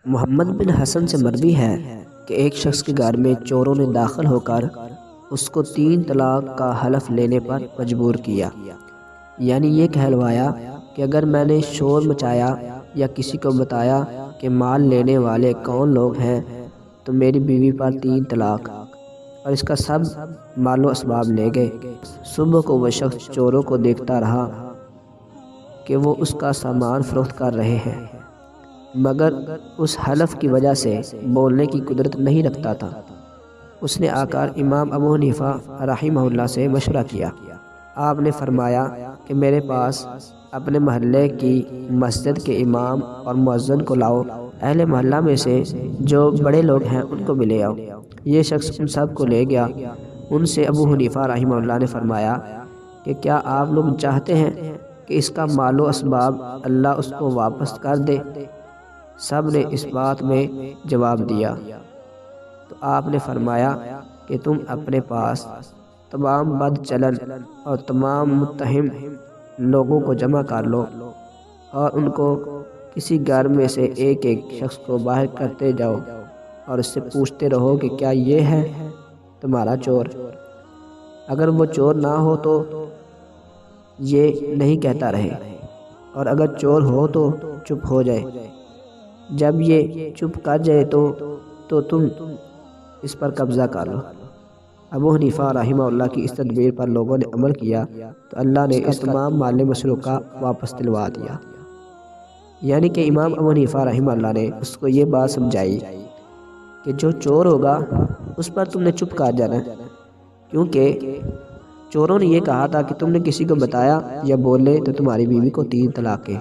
محمد بن حسن سے مروی ہے کہ ایک شخص کے گھر میں چوروں نے داخل ہو کر اس کو 3 طلاق کا حلف لینے پر مجبور کیا، یعنی یہ کہلوایا کہ اگر میں نے شور مچایا یا کسی کو بتایا کہ مال لینے والے کون لوگ ہیں تو میری بیوی پر 3 طلاق، اور اس کا سب مال و اسباب لے گئے۔ صبح کو وہ شخص چوروں کو دیکھتا رہا کہ وہ اس کا سامان فروخت کر رہے ہیں، مگر اس حلف کی وجہ سے بولنے کی قدرت نہیں رکھتا تھا۔ اس نے آ کر امام ابو حنیفہ رحمہ اللہ سے مشورہ کیا۔ آپ نے فرمایا کہ میرے پاس اپنے محلے کی مسجد کے امام اور مؤذن کو لاؤ، اہل محلہ میں سے جو بڑے لوگ ہیں ان کو بھی لے آؤ۔ یہ شخص ان سب کو لے گیا۔ ان سے ابو حنیفہ رحمہ اللہ نے فرمایا کہ کیا آپ لوگ چاہتے ہیں کہ اس کا مال و اسباب اللہ اس کو واپس کر دے؟ سب نے اس بات میں جواب دیا۔ تو آپ نے فرمایا کہ تم اپنے پاس تمام بد چلن اور تمام متہم لوگوں کو جمع کر لو اور ان کو کسی گھر میں سے ایک ایک شخص کو باہر کرتے جاؤ اور اس سے پوچھتے رہو کہ کیا یہ ہے تمہارا چور؟ اگر وہ چور نہ ہو تو یہ نہیں کہتا رہے، اور اگر چور ہو تو چپ ہو جائے۔ جب یہ چپ کر جائے تو تم اس پر قبضہ کر لو۔ ابو حنیفہ رحمہ اللہ کی اس تدبیر پر لوگوں نے عمل کیا تو اللہ نے اس تمام مال مسروقہ واپس دلوا دیا۔ یعنی کہ امام ابو حنیفہ رحمہ اللہ نے اس کو یہ بات سمجھائی کہ جو چور ہوگا اس پر تم نے چپ کر جانا، کیونکہ چوروں نے یہ کہا تھا کہ تم نے کسی کو بتایا یا بولے تو تمہاری بیوی کو 3 طلاقیں۔